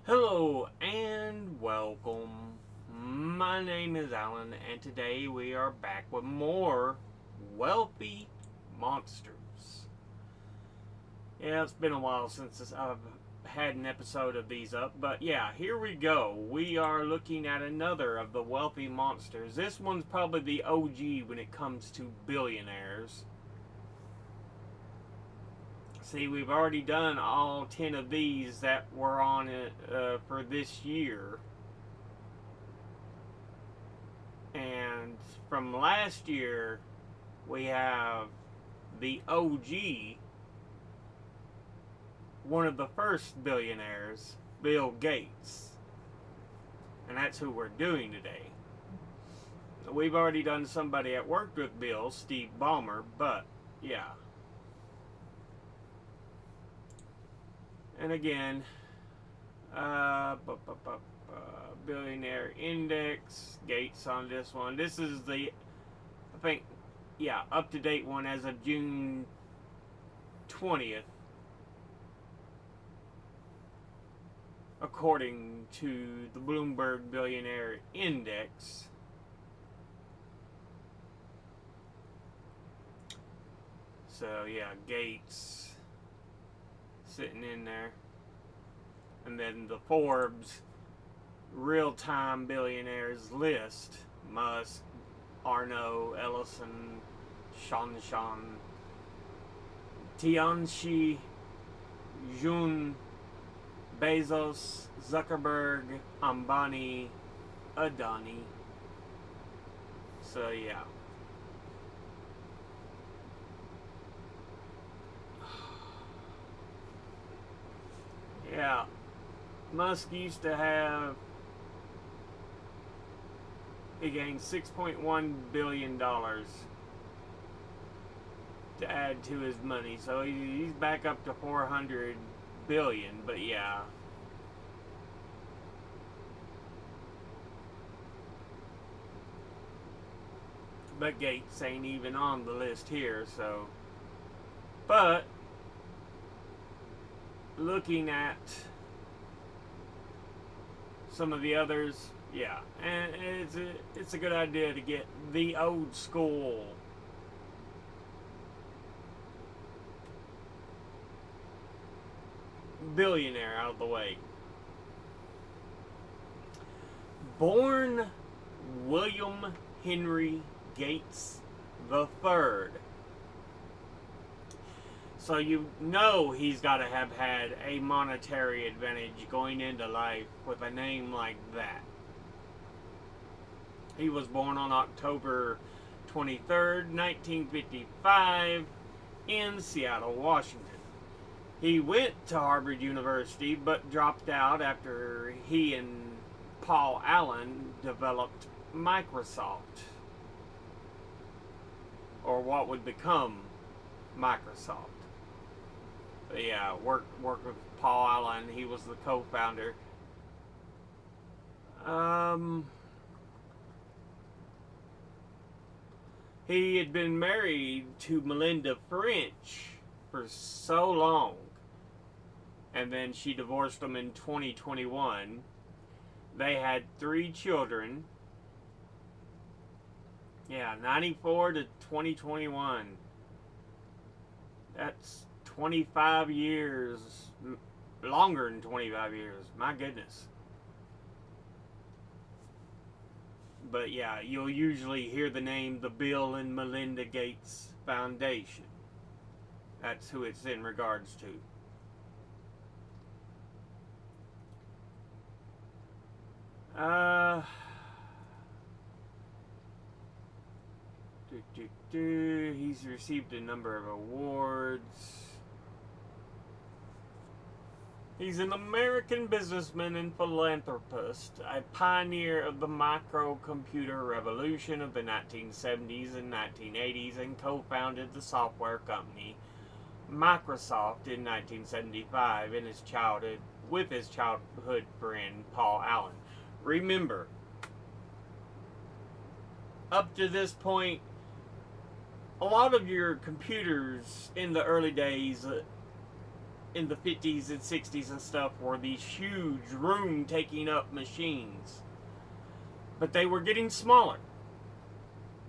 Hello and welcome. My name is Alan, and today we are back with more Wealthy Monsters. Yeah, it's been a while since I've had an episode of these up, but yeah, here we go. We are looking at another of the Wealthy Monsters. This one's probably the OG when it comes to billionaires. See, we've already done all 10 of these that were on it for this year. And from last year, we have the OG, one of the first billionaires, Bill Gates. And that's who we're doing today. We've already done somebody that worked with Bill, Steve Ballmer, but yeah. And again, billionaire index, Gates on this one. This is the, I think, yeah, up to date one as of June 20th, according to the Bloomberg Billionaire Index. So, yeah, Gates sitting in there. And then the Forbes real-time billionaires list: Musk, Arno, Ellison, Shanshan, Tianxi, Jun, Bezos, Zuckerberg, Ambani, Adani. So yeah. Yeah. Musk used to have, he gained $6.1 billion to add to his money. So he's back up to 400 billion, but yeah. But Gates ain't even on the list here, so. But looking at some of the others, yeah, and it's a good idea to get the old school billionaire out of the way. Born William Henry Gates the Third. So you know he's got to have had a monetary advantage going into life with a name like that. He was born on October 23rd, 1955 in Seattle, Washington. He went to Harvard University but dropped out after he and Paul Allen developed Microsoft, or what would become Microsoft. But yeah, worked with Paul Allen. He was the co-founder. He had been married to Melinda French for so long, and then she divorced him in 2021. They had 3 children. Yeah, 94 to 2021. That's 25 years, longer than 25 years. My goodness. But yeah, you'll usually hear the name the Bill and Melinda Gates Foundation. That's who it's in regards to. He's received a number of awards. He's an American businessman and philanthropist, a pioneer of the microcomputer revolution of the 1970s and 1980s, and co-founded the software company Microsoft in 1975 in his childhood with his childhood friend Paul Allen. Remember, up to this point, a lot of your computers in the early days in the 50s and 60s and stuff were these huge room taking up machines. But they were getting smaller.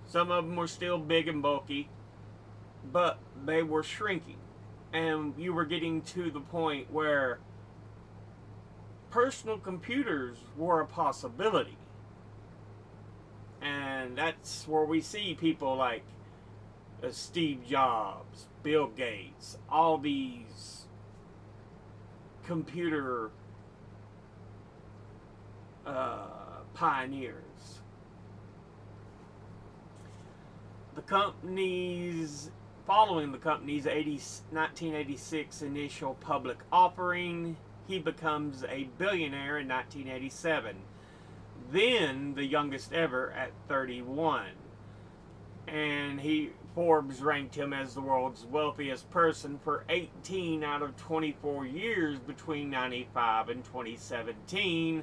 Some of them were still big and bulky, but they were shrinking. And you were getting to the point where personal computers were a possibility. And that's where we see people like Steve Jobs, Bill Gates, all these computer pioneers. The company's following the company's 1986 initial public offering, he becomes a billionaire in 1987. Then the youngest ever at 31. And Forbes ranked him as the world's wealthiest person for 18 out of 24 years between 95 and 2017,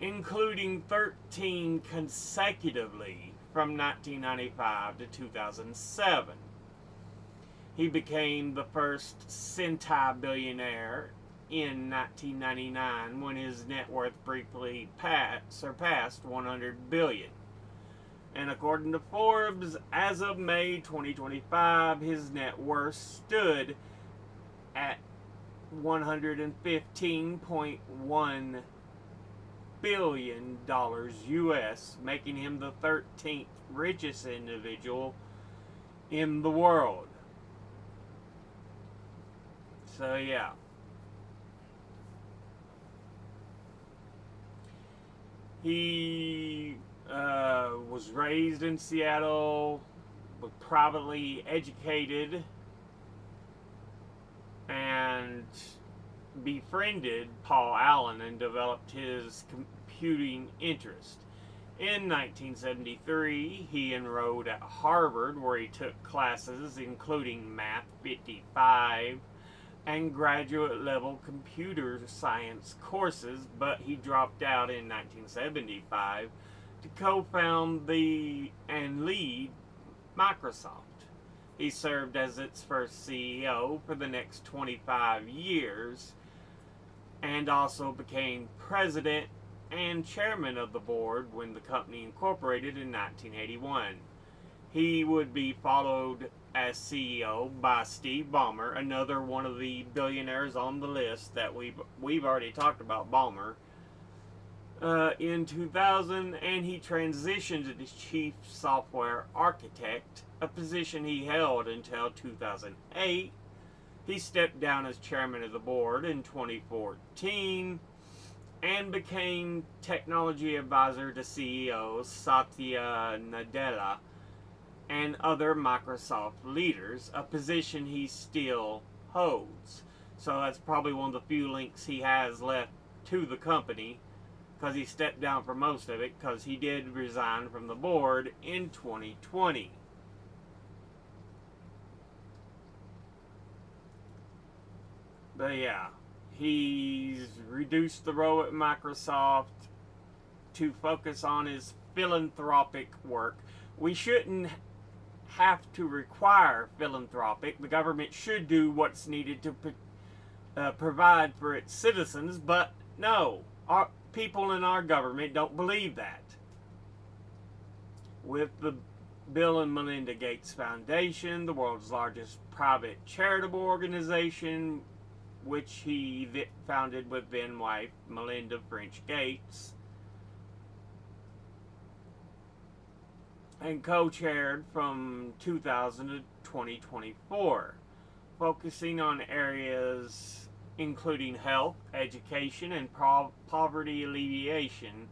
including 13 consecutively from 1995 to 2007. He became the first centibillionaire in 1999 when his net worth briefly surpassed 100 billion. And according to Forbes, as of May 2025, his net worth stood at $115.1 billion US, making him the 13th richest individual in the world. So yeah. He was raised in Seattle, was privately educated, and befriended Paul Allen and developed his computing interest. In 1973, he enrolled at Harvard, where he took classes including Math 55 and graduate-level computer science courses, but he dropped out in 1975 to co-found and lead Microsoft. He served as its first CEO for the next 25 years and also became president and chairman of the board when the company incorporated in 1981. He would be followed as CEO by Steve Ballmer, another one of the billionaires on the list that we've already talked about, Ballmer, in 2000, and he transitioned to chief software architect, a position he held until 2008. He stepped down as chairman of the board in 2014 and became technology advisor to CEO Satya Nadella and other Microsoft leaders, a position he still holds. So that's probably one of the few links he has left to the company, because he stepped down for most of it, because he did resign from the board in 2020. But yeah, he's reduced the role at Microsoft to focus on his philanthropic work. We shouldn't have to require philanthropic. The government should do what's needed to provide for its citizens, but no, our people in our government don't believe that. With the Bill and Melinda Gates Foundation, the world's largest private charitable organization, which he founded with then-wife Melinda French Gates, and co-chaired from 2000 to 2024, focusing on areas including health, education, and poverty alleviation.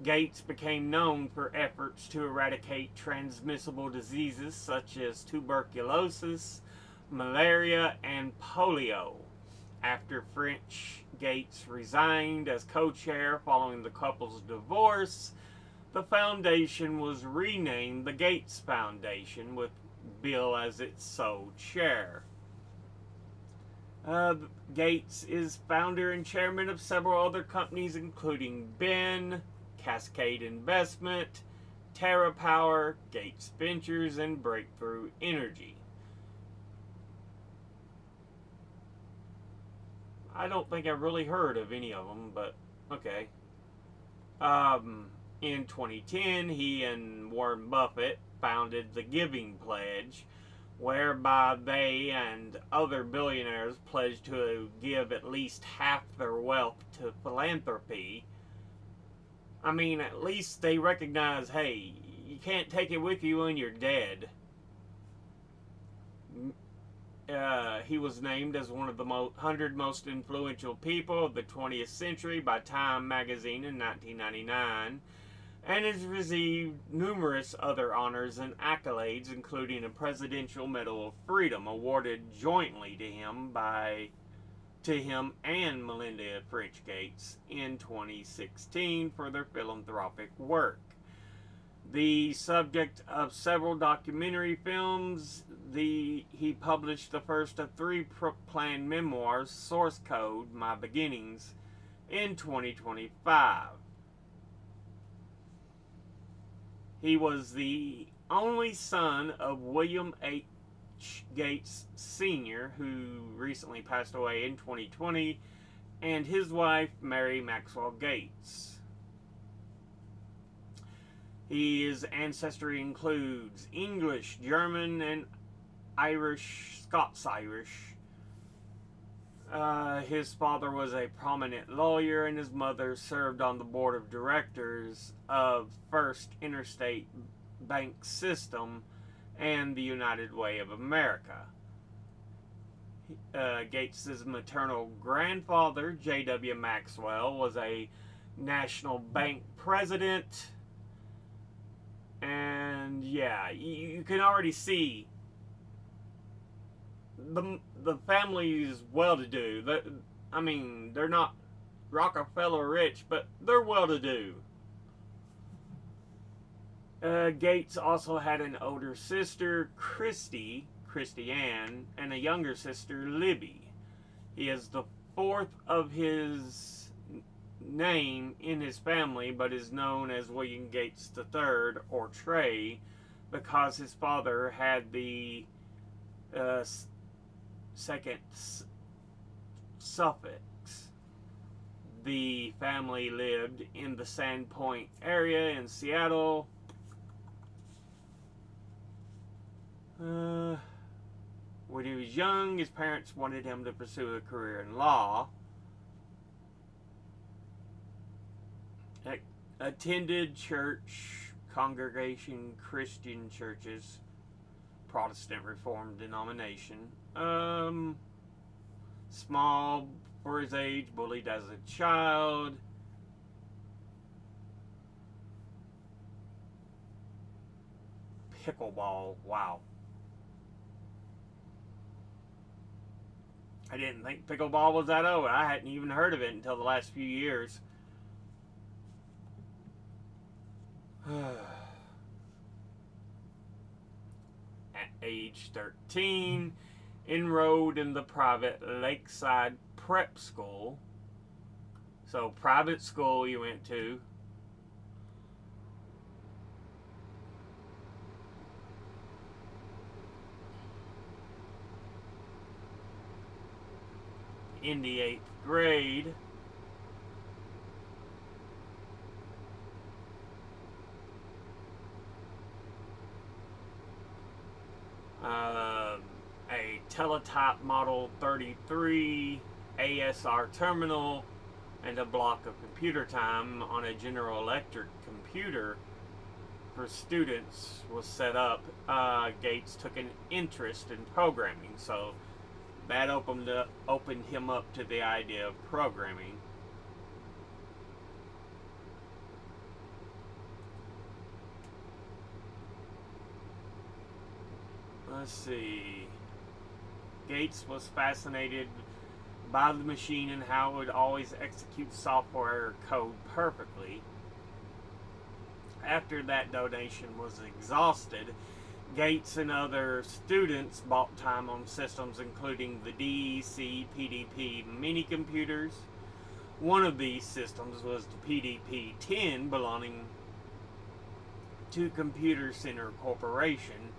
Gates became known for efforts to eradicate transmissible diseases such as tuberculosis, malaria, and polio. After French Gates resigned as co-chair following the couple's divorce, the foundation was renamed the Gates Foundation, with Bill as its sole chair. Gates is founder and chairman of several other companies, including Ben, Cascade Investment, TerraPower, Gates Ventures, and Breakthrough Energy. I don't think I've really heard of any of them, but okay. In 2010, he and Warren Buffett founded the Giving Pledge, whereby they and other billionaires pledged to give at least half their wealth to philanthropy. I mean, at least they recognize, hey, you can't take it with you when you're dead. He was named as one of the 100 most influential people of the 20th century by Time magazine in 1999, and has received numerous other honors and accolades, including a Presidential Medal of Freedom awarded jointly to him and Melinda French Gates in 2016 for their philanthropic work. The subject of several documentary films, he published the first of 3 planned memoirs, Source Code: My Beginnings, in 2025. He was the only son of William H. Gates Sr., who recently passed away in 2020, and his wife, Mary Maxwell Gates. His ancestry includes English, German, and Irish, Scots-Irish. His father was a prominent lawyer, and his mother served on the board of directors of First Interstate Bank System and the United Way of America. Gates's maternal grandfather, J.W. Maxwell, was a national bank president. And yeah, you can already see the family is well-to-do. I mean, they're not Rockefeller rich, but they're well-to-do. Gates also had an older sister, Christiane, and a younger sister, Libby. He is the 4th of his name in his family, but is known as William Gates III, or Trey, because his father had the second suffix. The family lived in the Sandpoint area in Seattle. When he was young, his parents wanted him to pursue a career in law. Attended church, congregation, Christian churches, Protestant Reformed denomination. Small for his age, bullied as a child. Pickleball, wow. I didn't think pickleball was that old. I hadn't even heard of it until the last few years. At age 13, enrolled in the private Lakeside Prep School. So, private school you went to. In the 8th grade. A teletype Model 33 ASR terminal and a block of computer time on a General Electric computer for students was set up. Gates took an interest in programming, so that opened him up to the idea of programming. Let's see. Gates was fascinated by the machine and how it would always execute software code perfectly. After that donation was exhausted, Gates and other students bought time on systems including the DEC PDP mini computers. One of these systems was the PDP-10, belonging to Computer Center Corporation,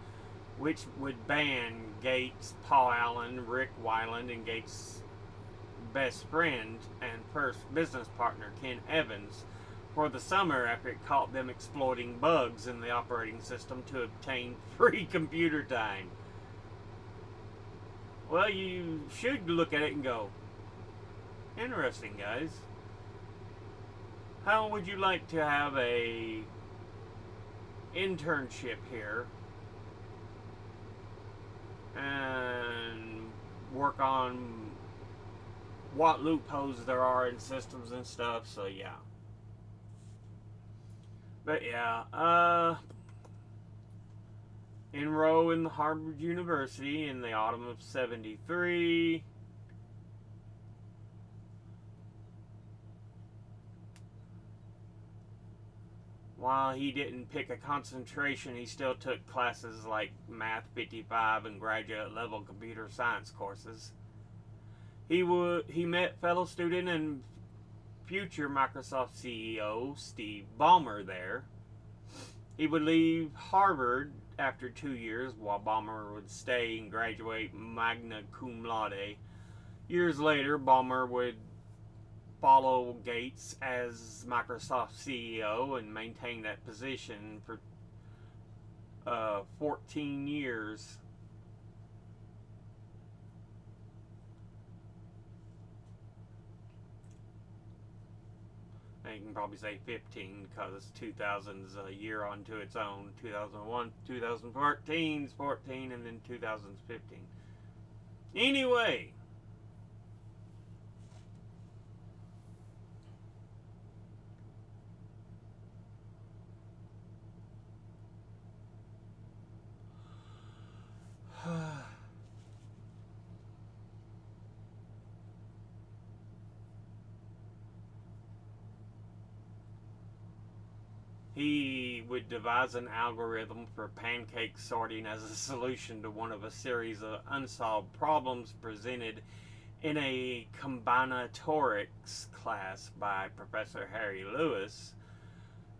which would ban Gates, Paul Allen, Rick Weiland, and Gates' best friend and first business partner, Ken Evans, for the summer after it caught them exploiting bugs in the operating system to obtain free computer time. Well, you should look at it and go, interesting, guys. How would you like to have a internship here and work on what loopholes there are in systems and stuff? So yeah. But yeah, enroll in the Harvard University in the autumn of '73. While he didn't pick a concentration, he still took classes like Math 55 and graduate level computer science courses. He met fellow student and future Microsoft CEO Steve Ballmer there. He would leave Harvard after 2 years, while Ballmer would stay and graduate magna cum laude. Years later, Ballmer would follow Gates as Microsoft CEO and maintain that position for 14 years. And you can probably say 15 because 2000 is a year onto its own. 2001, 2014 is 14, and then 2000 is 15. Anyway, he would devise an algorithm for pancake sorting as a solution to one of a series of unsolved problems presented in a combinatorics class by Professor Harry Lewis.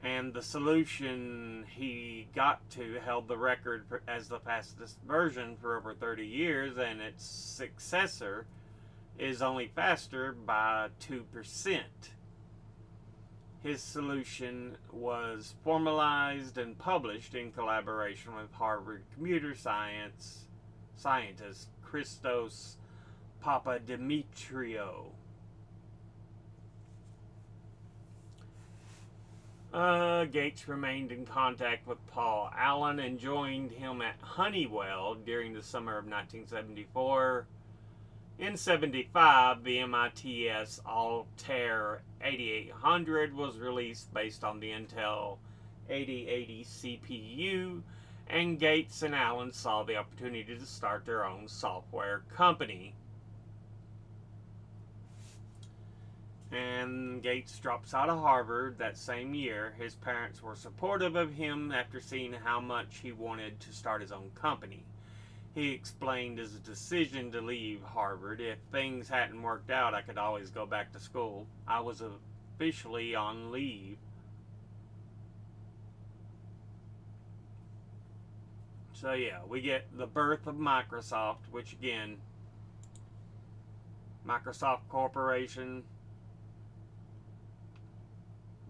And the solution he got to held the record as the fastest version for over 30 years, and its successor is only faster by 2%. His solution was formalized and published in collaboration with Harvard computer science scientist Christos Papadimitriou. Gates remained in contact with Paul Allen and joined him at Honeywell during the summer of 1974. In '75, the MIT's Altair 8800 was released based on the Intel 8080 CPU, and Gates and Allen saw the opportunity to start their own software company. And Gates drops out of Harvard that same year. His parents were supportive of him after seeing how much he wanted to start his own company. He explained his decision to leave Harvard. If things hadn't worked out, I could always go back to school. I was officially on leave. So yeah, we get the birth of Microsoft, which again, Microsoft Corporation,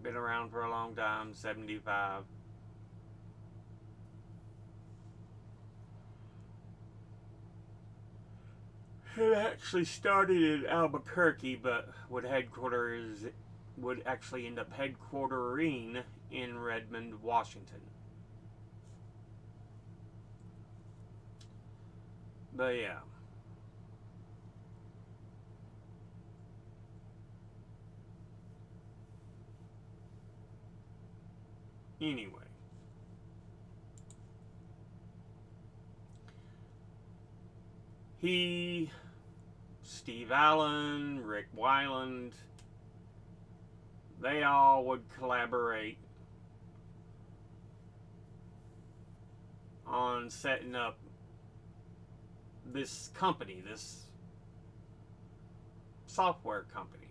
been around for a long time, 75. It actually started in Albuquerque, but would actually end up headquartering in Redmond, Washington. But yeah. Anyway. Steve Allen, Rick Weiland, they all would collaborate on setting up this company, this software company.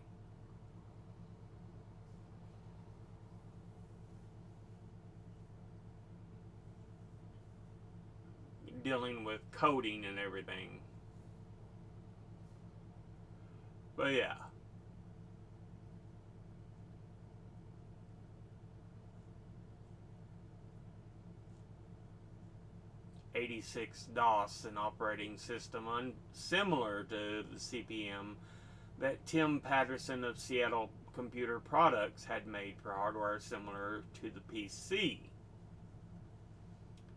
Dealing with coding and everything. But yeah. '86 DOS, an operating system similar to the CP/M that Tim Patterson of Seattle Computer Products had made for hardware similar to the PC.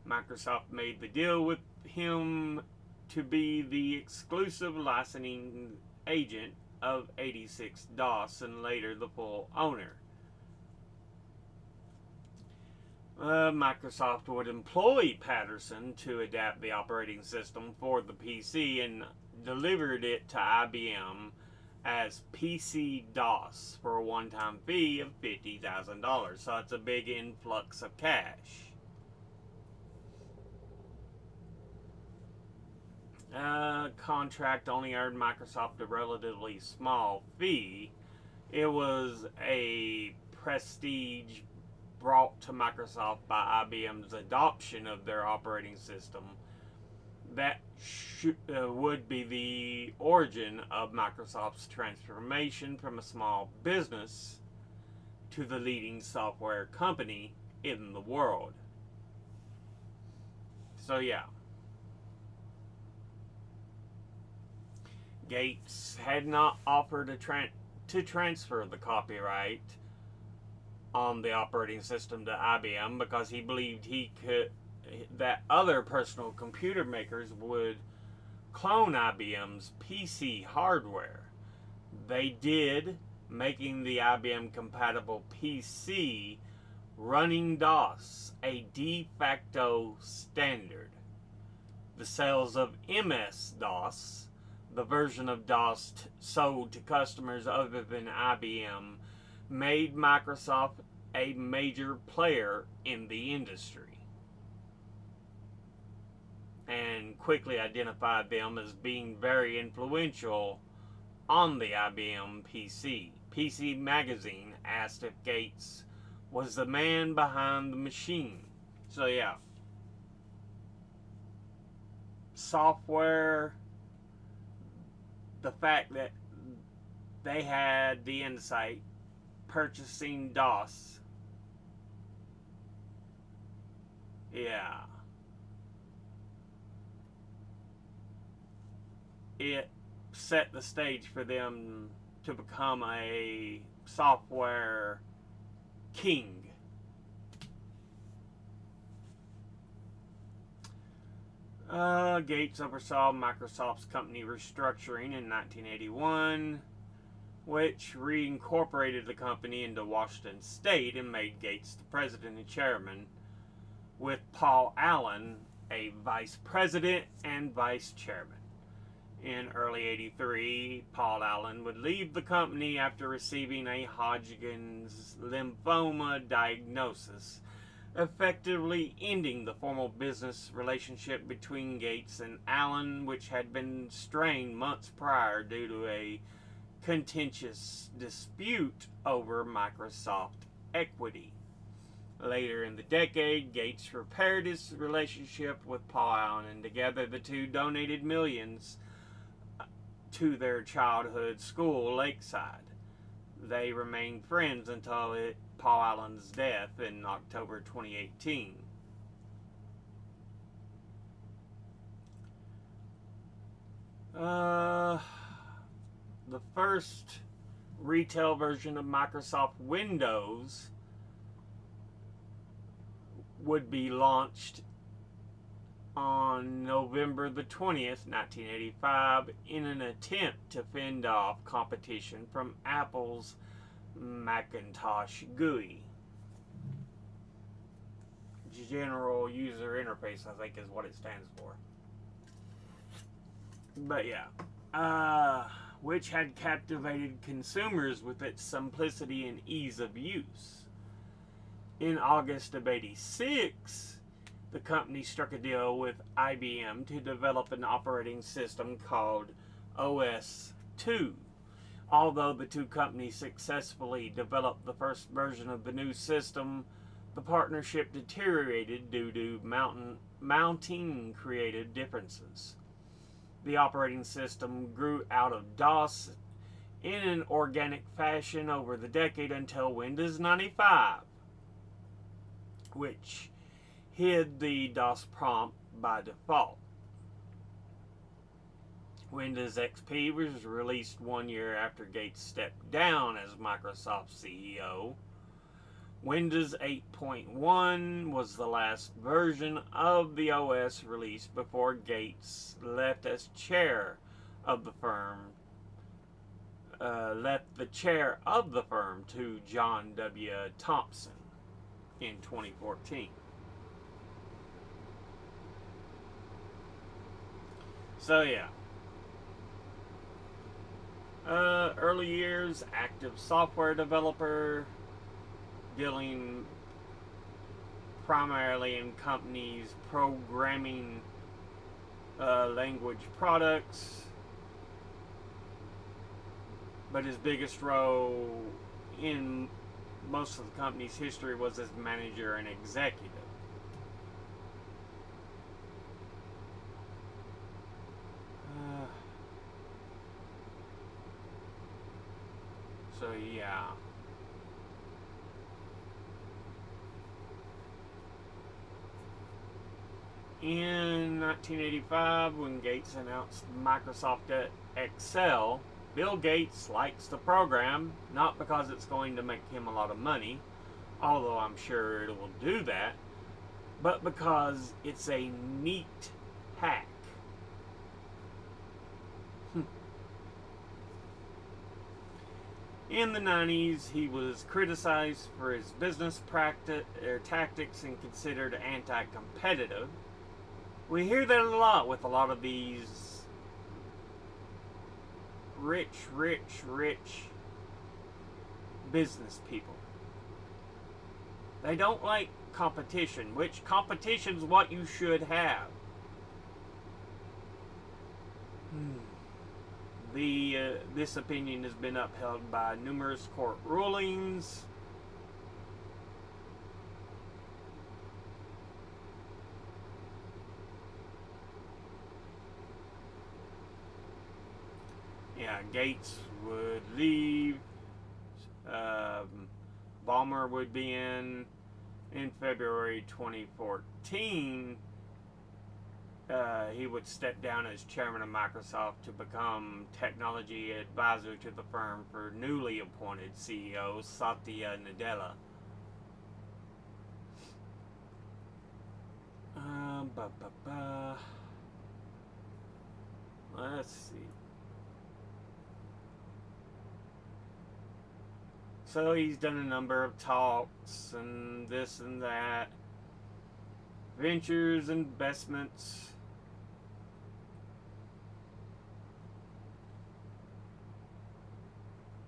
Microsoft made the deal with him to be the exclusive licensing agent of '86 DOS and later the full owner. Microsoft would employ Patterson to adapt the operating system for the PC and delivered it to IBM as PC DOS for a one-time fee of $50,000. So it's a big influx of cash. Contract only earned Microsoft a relatively small fee. It was a prestige brought to Microsoft by IBM's adoption of their operating system that would be the origin of Microsoft's transformation from a small business to the leading software company in the world. So yeah. Gates had not offered to transfer the copyright on the operating system to IBM because he believed that other personal computer makers would clone IBM's PC hardware. They did, making the IBM compatible PC running DOS a de facto standard. The sales of MS-DOS, the version of DOS sold to customers other than IBM, made Microsoft a major player in the industry and quickly identified them as being very influential on the IBM PC. PC Magazine asked if Gates was the man behind the machine. So yeah. Software, the fact that they had the insight purchasing DOS. Yeah. It set the stage for them to become a software king. Gates oversaw Microsoft's company restructuring in 1981, which reincorporated the company into Washington State and made Gates the president and chairman, with Paul Allen a vice president and vice chairman. In early '83, Paul Allen would leave the company after receiving a Hodgkin's lymphoma diagnosis, effectively ending the formal business relationship between Gates and Allen, which had been strained months prior due to a contentious dispute over Microsoft equity. Later in the decade, Gates repaired his relationship with Paul Allen, and together the two donated millions to their childhood school, Lakeside. They remained friends until Paul Allen's death in October 2018. The first retail version of Microsoft Windows would be launched on November the 20th, 1985, in an attempt to fend off competition from Apple's Macintosh GUI. General User Interface, I think, is what it stands for. But yeah, which had captivated consumers with its simplicity and ease of use. In August of '86, the company struck a deal with IBM to develop an operating system called OS/2. Although the two companies successfully developed the first version of the new system, the partnership deteriorated due to mounting creative differences. The operating system grew out of DOS in an organic fashion over the decade until Windows 95, which hid the DOS prompt by default. Windows XP was released 1 year after Gates stepped down as Microsoft's CEO. Windows 8.1 was the last version of the OS released before Gates left as chair of the firm. To John W. Thompson in 2014. So yeah. Early years, active software developer, dealing primarily in companies' programming language products. But his biggest role in most of the company's history was as manager and executive. So yeah. In 1985, when Gates announced Microsoft Excel, Bill Gates likes the program, not because it's going to make him a lot of money, although I'm sure it will do that, but because it's a neat hack. In the 90s, he was criticized for his business tactics and considered anti-competitive. We hear that a lot with a lot of these rich business people. They don't like competition, which competition's what you should have. This opinion has been upheld by numerous court rulings. Yeah, Gates would leave. Ballmer would be in February 2014. He would step down as chairman of Microsoft to become technology advisor to the firm for newly appointed CEO Satya Nadella. Let's see. So he's done a number of talks and this and that. Ventures, investments.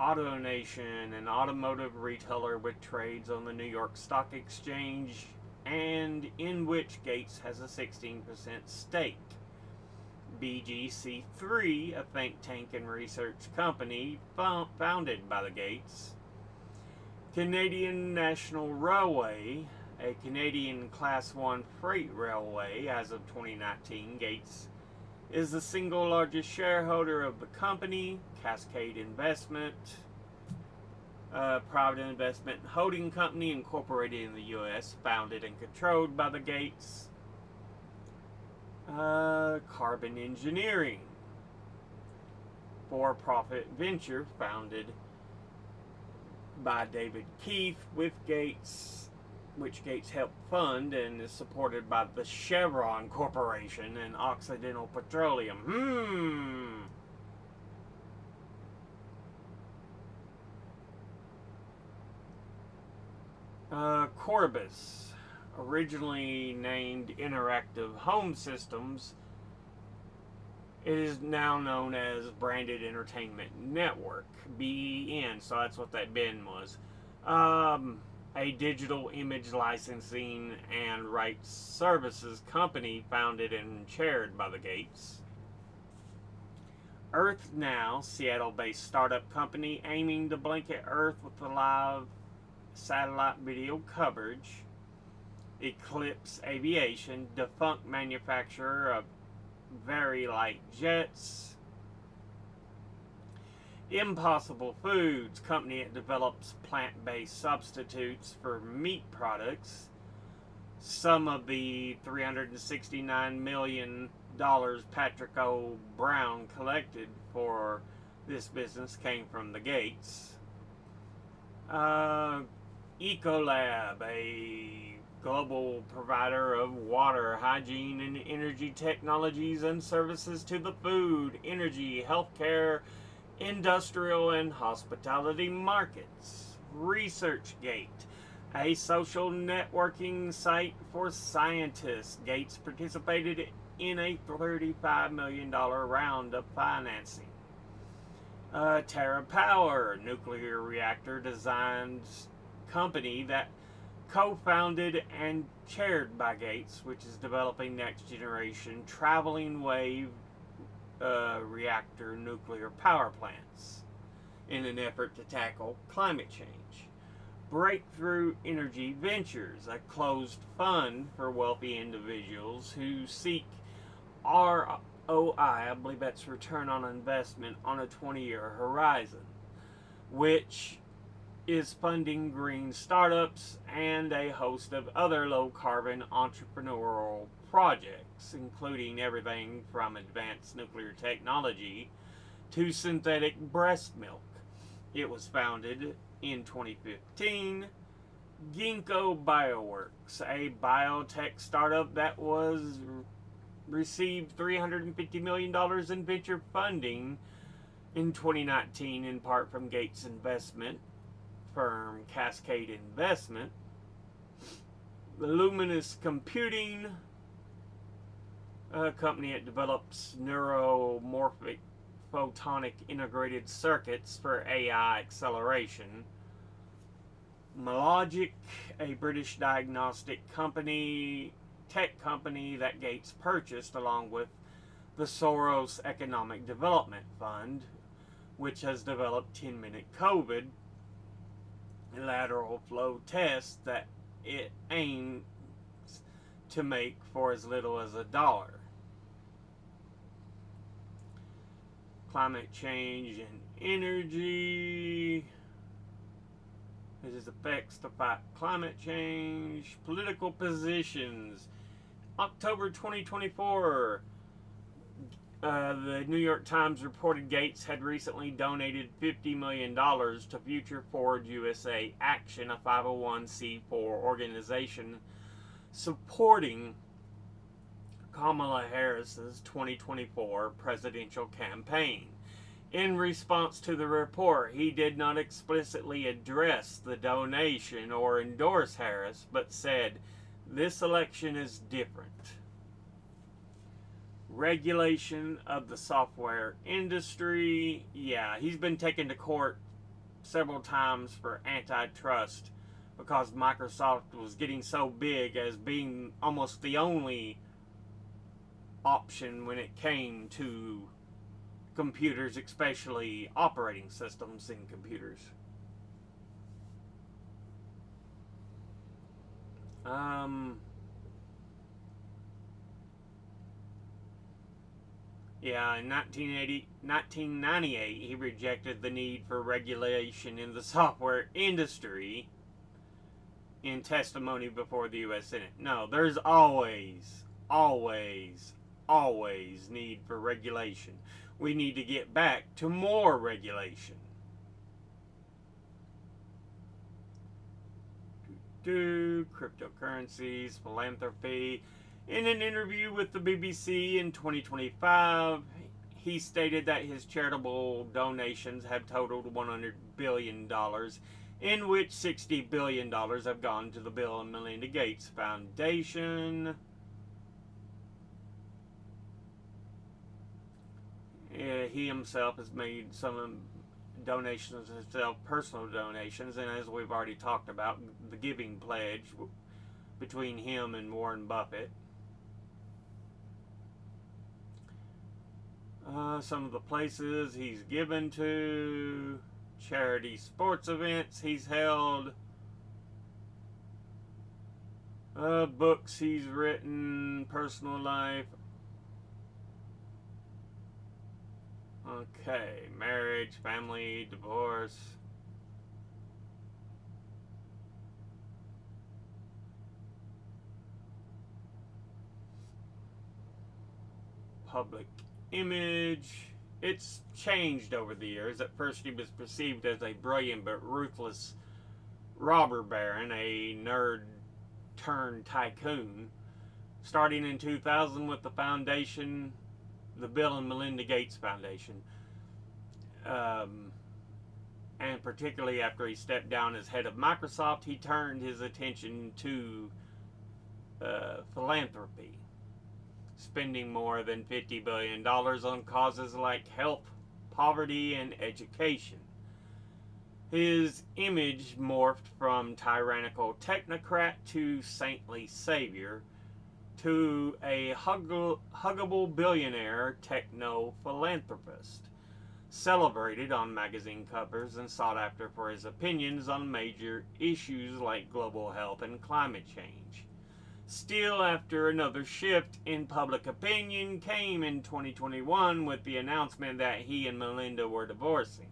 AutoNation, an automotive retailer with trades on the New York Stock Exchange and in which Gates has a 16% stake. BGC3, a think tank and research company founded by the Gates. Canadian National Railway, a Canadian Class 1 freight railway as of 2019. Gates is the single largest shareholder of the company. Cascade Investment, a private investment holding company incorporated in the U.S., founded and controlled by the Gates. Carbon Engineering, for-profit venture founded by David Keith with Gates, which Gates helped fund and is supported by the Chevron Corporation and Occidental Petroleum. Corbis, originally named Interactive Home Systems, it is now known as Branded Entertainment Network, BEN, so that's what that BEN was. A digital image licensing and rights services company founded and chaired by the Gates. Earth Now, Seattle-based startup company aiming to blanket Earth with the live satellite video coverage. Eclipse Aviation, defunct manufacturer of very light jets. Impossible Foods, company that develops plant-based substitutes for meat products. Some of the $369 million Patrick O. Brown collected for this business came from the Gates. Ecolab, a global provider of water, hygiene, and energy technologies and services to the food, energy, healthcare, industrial, and hospitality markets. ResearchGate, a social networking site for scientists. Gates participated in a $35 million round of financing. TerraPower, nuclear reactor designs company that co-founded and chaired by Gates, which is developing next generation traveling wave reactor nuclear power plants in an effort to tackle climate change. Breakthrough Energy Ventures, a closed fund for wealthy individuals who seek ROI, I believe that's return on investment, on a 20-year horizon, which is funding green startups and a host of other low-carbon entrepreneurial projects, including everything from advanced nuclear technology to synthetic breast milk. It was founded in 2015. Ginkgo Bioworks, a biotech startup that received $350 million in venture funding in 2019, in part from Gates' investment firm Cascade Investment. Luminous Computing, a company that develops neuromorphic photonic integrated circuits for AI acceleration. Malogic, a British diagnostic tech company that Gates purchased along with the Soros Economic Development Fund, which has developed 10-minute COVID lateral flow tests that it aims to make for as little as $1. Climate change and energy. This affects to fight climate change. Political positions. October 2024. The New York Times reported Gates had recently donated $50 million to Future Forward USA Action, a 501c4 organization supporting Kamala Harris's 2024 presidential campaign. In response to the report, he did not explicitly address the donation or endorse Harris, but said, "This election is different." Regulation of the software industry. Yeah, he's been taken to court several times for antitrust because Microsoft was getting so big as being almost the only option when it came to computers, especially operating systems in computers. Yeah, in 1998, he rejected the need for regulation in the software industry in testimony before the U.S. Senate. No, there's always need for regulation. We need to get back to more regulation. Cryptocurrencies, philanthropy. In an interview with the BBC in 2025, he stated that his charitable donations have totaled $100 billion, in which $60 billion have gone to the Bill and Melinda Gates Foundation. He himself has made some donations himself, personal donations, and as we've already talked about, the giving pledge between him and Warren Buffett. Some of the places he's given to, charity sports events he's held, books he's written, personal life. Okay, marriage, family, divorce. Public image. It's changed over the years. At first, he was perceived as a brilliant but ruthless robber baron, a nerd turned tycoon. Starting in 2000 with the foundation, the Bill and Melinda Gates Foundation, um, and particularly after he stepped down as head of Microsoft, he turned his attention to philanthropy, spending more than $50 billion on causes like health, poverty, and education. His image morphed from tyrannical technocrat to saintly savior to a huggable billionaire techno philanthropist, celebrated on magazine covers and sought after for his opinions on major issues like global health and climate change. Still, after another shift in public opinion came in 2021 with the announcement that he and Melinda were divorcing.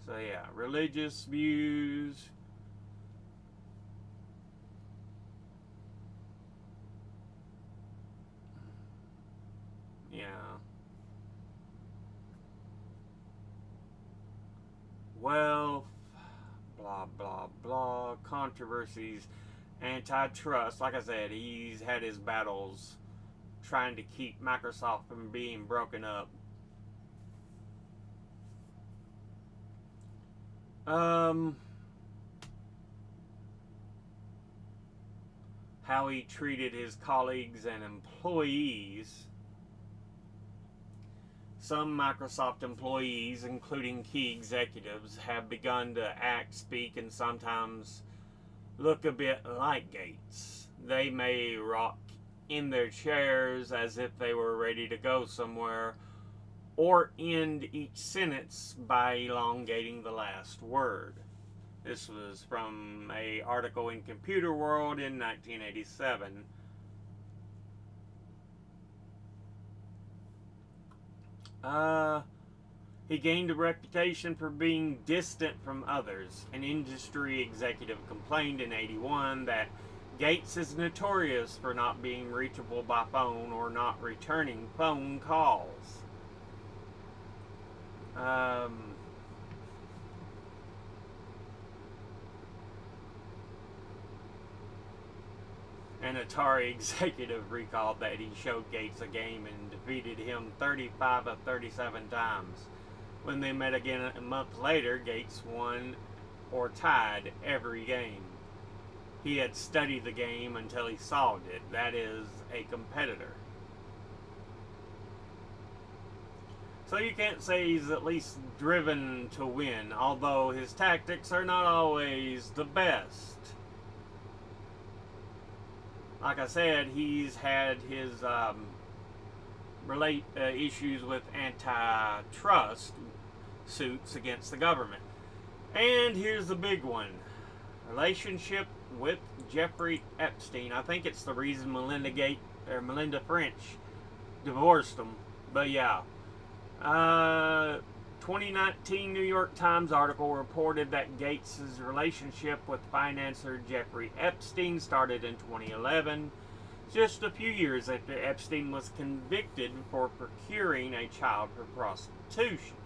So yeah, religious views. Yeah. Wealth, blah, blah, blah. Controversies, antitrust. Like I said, he's had his battles trying to keep Microsoft from being broken up. Um, how he treated his colleagues and employees. Some Microsoft employees, including key executives, have begun to act, speak, and sometimes look a bit like Gates. They may rock in their chairs as if they were ready to go somewhere, or end each sentence by elongating the last word. This was from an article in Computer World in 1987. He gained a reputation for being distant from others. An industry executive complained in 81 that Gates is notorious for not being reachable by phone or not returning phone calls. An Atari executive recalled that he showed Gates a game and defeated him 35 of 37 times. When they met again a month later, Gates won or tied every game. He had studied the game until he solved it. That is, a competitor. So you can't say he's at least driven to win, although his tactics are not always the best. Like I said, he's had his issues with antitrust suits against the government. And here's the big one. Relationship with Jeffrey Epstein. I think it's the reason Melinda French divorced him. But yeah. 2019 New York Times article reported that Gates' relationship with financier Jeffrey Epstein started in 2011, just a few years after Epstein was convicted for procuring a child for prostitution,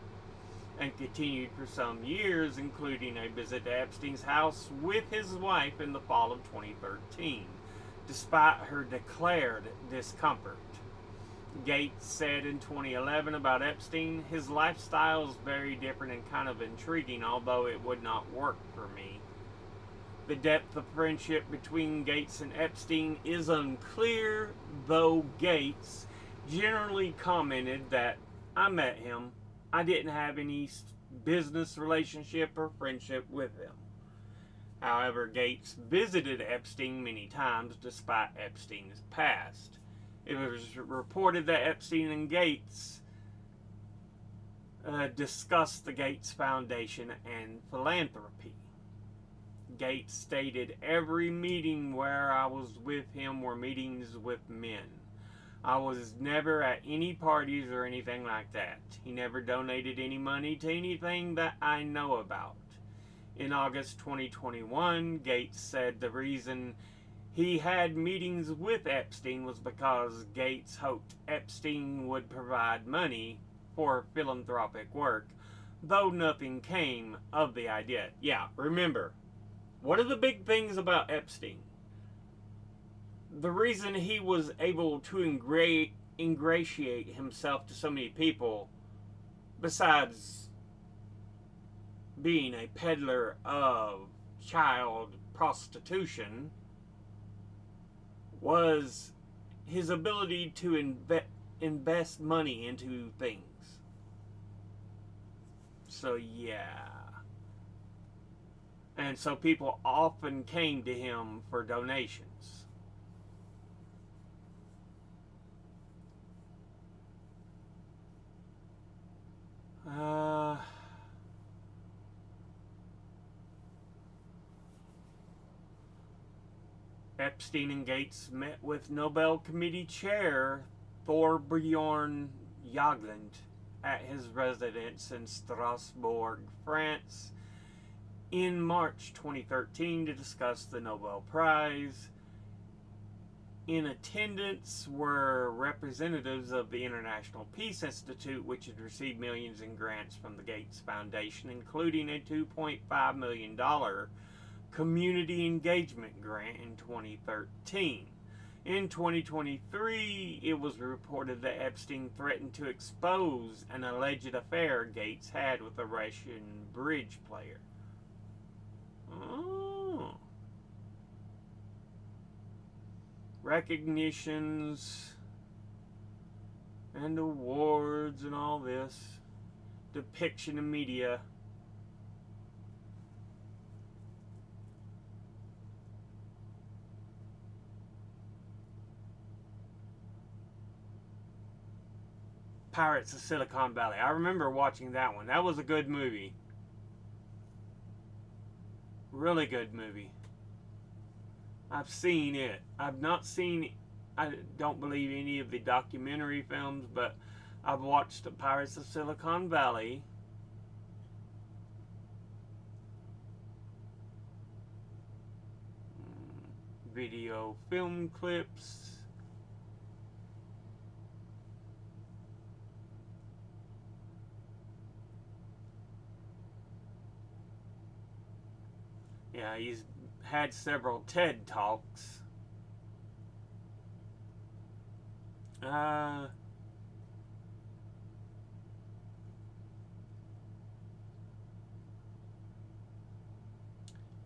and continued for some years, including a visit to Epstein's house with his wife in the fall of 2013, despite her declared discomfort. Gates said in 2011 about Epstein, his lifestyle is very different and kind of intriguing, although it would not work for me. The depth of friendship between Gates and Epstein is unclear, though Gates generally commented that I met him. I didn't have any business relationship or friendship with him. However, Gates visited Epstein many times despite Epstein's past. It was reported that Epstein and Gates discussed the Gates Foundation and philanthropy. Gates stated, every meeting where I was with him were meetings with men. I was never at any parties or anything like that. He never donated any money to anything that I know about. In August 2021, Gates said the reason he had meetings with Epstein was because Gates hoped Epstein would provide money for philanthropic work, though nothing came of the idea. Yeah, remember, one of the big things about Epstein, the reason he was able to ingratiate himself to so many people, besides being a peddler of child prostitution, was his ability to invest money into things. So, yeah. And so people often came to him for donations. Epstein and Gates met with Nobel Committee Chair Thorbjorn Jagland at his residence in Strasbourg, France, in March 2013 to discuss the Nobel Prize. In attendance were representatives of the International Peace Institute, which had received millions in grants from the Gates Foundation, including a $2.5 million community engagement grant in 2013. In 2023, it was reported that Epstein threatened to expose an alleged affair Gates had with a Russian bridge player. Oh. Recognitions and awards and all this. Depiction in media. Pirates of Silicon Valley. I remember watching that one. That was a good movie. Really good movie. I've seen it. I've not seen, I don't believe, any of the documentary films, but I've watched the Pirates of Silicon Valley. Video film clips. Yeah, he's had several TED Talks.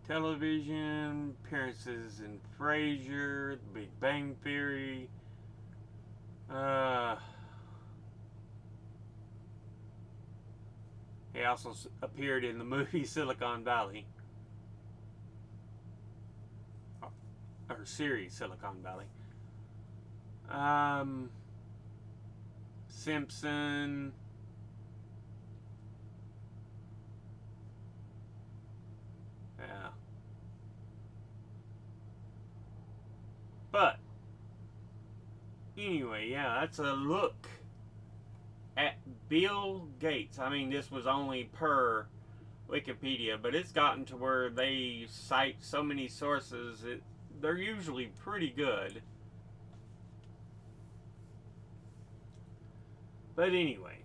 Television appearances in Frasier, The Big Bang Theory. He also appeared in the movie Silicon Valley. Or series Silicon Valley. Simpson. Yeah. But anyway, yeah, that's a look at Bill Gates. I mean, this was only per Wikipedia, but it's gotten to where they cite so many sources. They're usually pretty good. But anyway.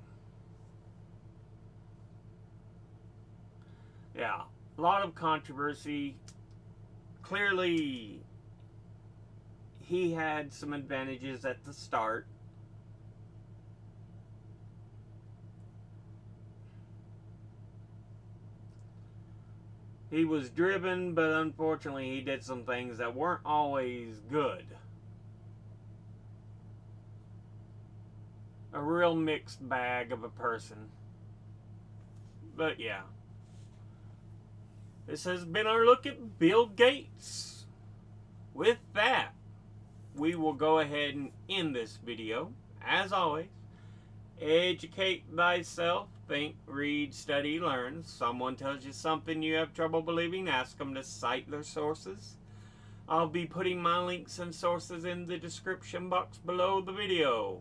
Yeah, a lot of controversy. Clearly, he had some advantages at the start. He was driven, but unfortunately he did some things that weren't always good. A real mixed bag of a person. But yeah. This has been our look at Bill Gates. With that, we will go ahead and end this video. As always, educate thyself. Think, read, study, learn. Someone tells you something you have trouble believing, ask them to cite their sources. I'll be putting my links and sources in the description box below the video.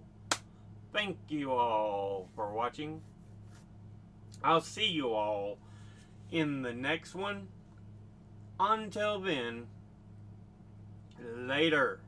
Thank you all for watching. I'll see you all in the next one. Until then, later.